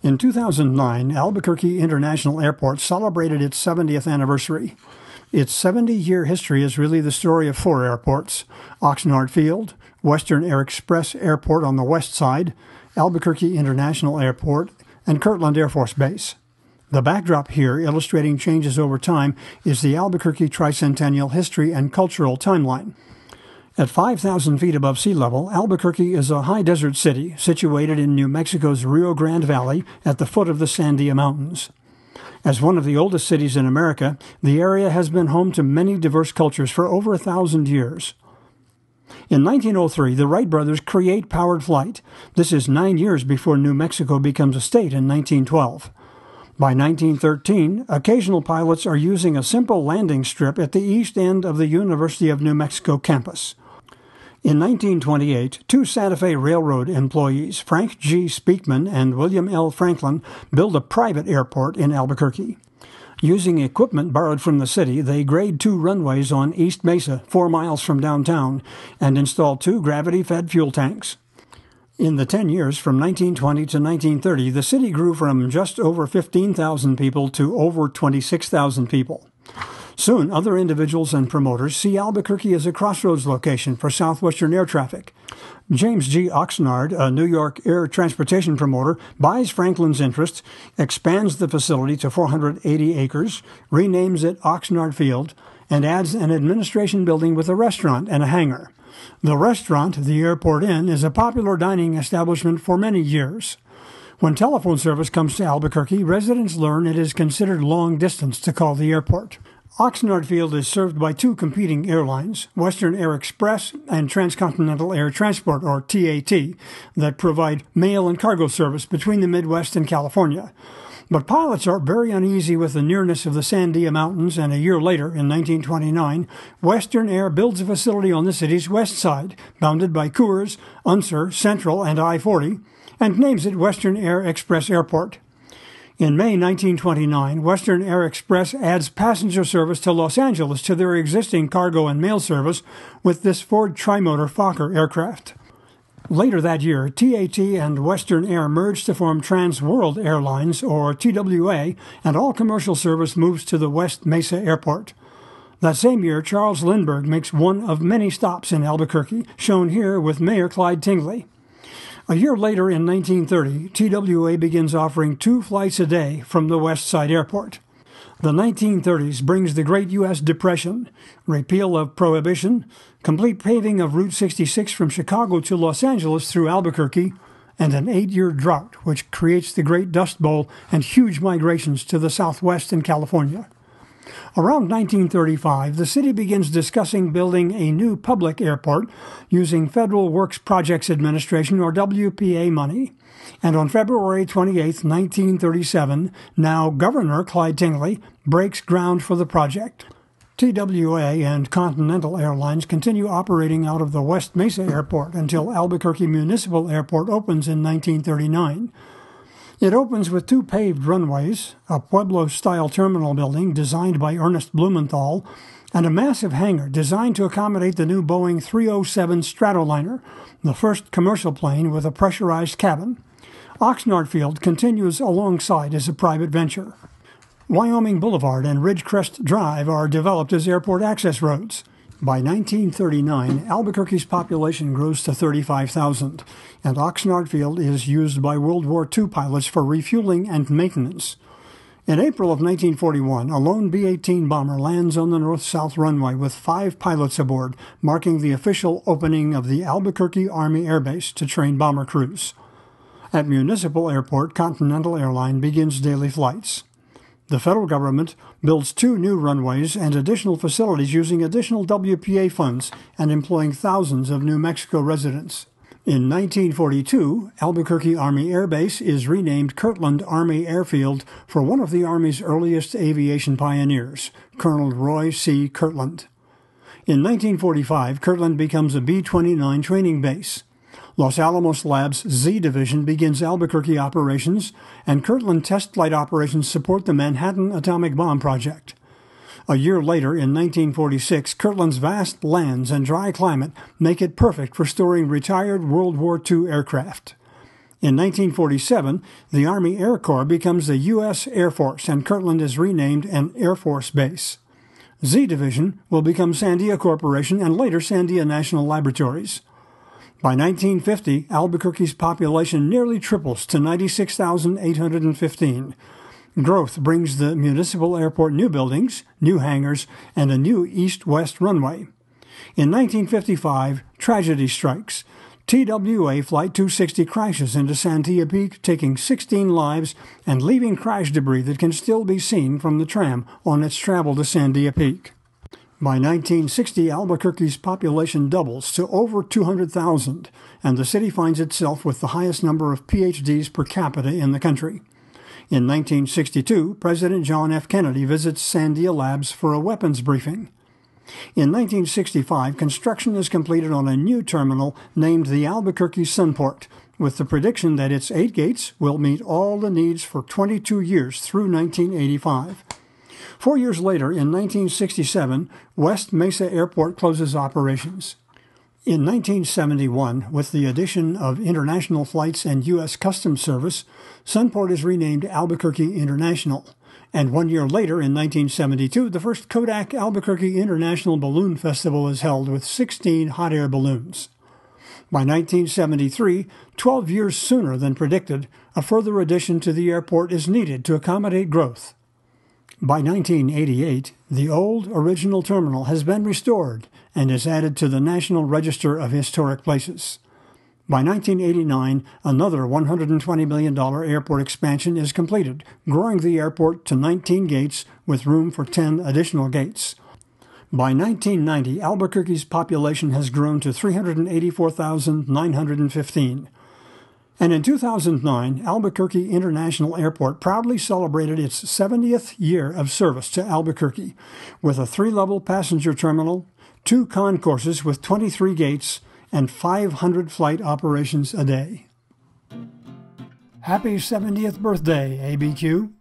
In 2009, Albuquerque International Airport celebrated its 70th anniversary. Its 70-year history is really the story of 4 airports: Oxnard Field, Western Air Express Airport on the west side, Albuquerque International Airport, and Kirtland Air Force Base. The backdrop here, illustrating changes over time, is the Albuquerque Tricentennial History and Cultural Timeline. At 5,000 feet above sea level, Albuquerque is a high desert city situated in New Mexico's Rio Grande Valley at the foot of the Sandia Mountains. As one of the oldest cities in America, the area has been home to many diverse cultures for over 1,000 years. In 1903, the Wright brothers create powered flight. This is 9 years before New Mexico becomes a state in 1912. By 1913, occasional pilots are using a simple landing strip at the east end of the University of New Mexico campus. In 1928, 2 Santa Fe Railroad employees, Frank G. Speakman and William L. Franklin, build a private airport in Albuquerque. Using equipment borrowed from the city, they grade 2 runways on East Mesa, 4 miles from downtown, and install 2 gravity-fed fuel tanks. In the 10 years from 1920 to 1930, the city grew from just over 15,000 people to over 26,000 people. Soon, other individuals and promoters see Albuquerque as a crossroads location for southwestern air traffic. James G. Oxnard, a New York air transportation promoter, buys Franklin's interest, expands the facility to 480 acres, renames it Oxnard Field, and adds an administration building with a restaurant and a hangar. The restaurant, the Airport Inn, is a popular dining establishment for many years. When telephone service comes to Albuquerque, residents learn it is considered long distance to call the airport. Oxnard Field is served by 2 competing airlines, Western Air Express and Transcontinental Air Transport, or TAT, that provide mail and cargo service between the Midwest and California. But pilots are very uneasy with the nearness of the Sandia Mountains, and a year later, in 1929, Western Air builds a facility on the city's west side, bounded by Coors, Unser, Central, and I-40, and names it Western Air Express Airport. In May 1929, Western Air Express adds passenger service to Los Angeles to their existing cargo and mail service with this Ford Trimotor Fokker aircraft. Later that year, TAT and Western Air merged to form Trans World Airlines, or TWA, and all commercial service moves to the West Mesa Airport. That same year, Charles Lindbergh makes one of many stops in Albuquerque, shown here with Mayor Clyde Tingley. A year later, in 1930, TWA begins offering 2 flights a day from the West Side Airport. The 1930s brings the Great U.S. Depression, repeal of Prohibition, complete paving of Route 66 from Chicago to Los Angeles through Albuquerque, and an 8-year drought, which creates the Great Dust Bowl and huge migrations to the Southwest and California. Around 1935, the city begins discussing building a new public airport using Federal Works Projects Administration, or WPA, money. And on February 28, 1937, now Governor Clyde Tingley breaks ground for the project. TWA and Continental Airlines continue operating out of the West Mesa Airport until Albuquerque Municipal Airport opens in 1939. It opens with 2 paved runways, a Pueblo-style terminal building designed by Ernest Blumenthal, and a massive hangar designed to accommodate the new Boeing 307 Stratoliner, the first commercial plane with a pressurized cabin. Oxnard Field continues alongside as a private venture. Wyoming Boulevard and Ridgecrest Drive are developed as airport access roads. By 1939, Albuquerque's population grows to 35,000, and Oxnard Field is used by World War II pilots for refueling and maintenance. In April of 1941, a lone B-18 bomber lands on the north-south runway with 5 pilots aboard, marking the official opening of the Albuquerque Army Air Base to train bomber crews. At Municipal Airport, Continental Airline begins daily flights. The federal government builds 2 new runways and additional facilities using additional WPA funds and employing thousands of New Mexico residents. In 1942, Albuquerque Army Air Base is renamed Kirtland Army Airfield for one of the Army's earliest aviation pioneers, Colonel Roy C. Kirtland. In 1945, Kirtland becomes a B-29 training base. Los Alamos Labs' Z Division begins Albuquerque operations, and Kirtland test flight operations support the Manhattan Atomic Bomb Project. A year later, in 1946, Kirtland's vast lands and dry climate make it perfect for storing retired World War II aircraft. In 1947, the Army Air Corps becomes the U.S. Air Force, and Kirtland is renamed an Air Force Base. Z Division will become Sandia Corporation and later Sandia National Laboratories. By 1950, Albuquerque's population nearly triples to 96,815. Growth brings the municipal airport new buildings, new hangars, and a new east-west runway. In 1955, tragedy strikes. TWA Flight 260 crashes into Sandia Peak, taking 16 lives and leaving crash debris that can still be seen from the tram on its travel to Sandia Peak. By 1960, Albuquerque's population doubles to over 200,000, and the city finds itself with the highest number of PhDs per capita in the country. In 1962, President John F. Kennedy visits Sandia Labs for a weapons briefing. In 1965, construction is completed on a new terminal named the Albuquerque Sunport, with the prediction that its 8 gates will meet all the needs for 22 years through 1985. 4 years later, in 1967, West Mesa Airport closes operations. In 1971, with the addition of international flights and U.S. Customs Service, Sunport is renamed Albuquerque International. And 1 year later, in 1972, the first Kodak Albuquerque International Balloon Festival is held with 16 hot air balloons. By 1973, 12 years sooner than predicted, a further addition to the airport is needed to accommodate growth. By 1988, the old original terminal has been restored and is added to the National Register of Historic Places. By 1989, another $120 million airport expansion is completed, growing the airport to 19 gates with room for 10 additional gates. By 1990, Albuquerque's population has grown to 384,915. And in 2009, Albuquerque International Airport proudly celebrated its 70th year of service to Albuquerque, with a 3-level passenger terminal, 2 concourses with 23 gates, and 500 flight operations a day. Happy 70th birthday, ABQ!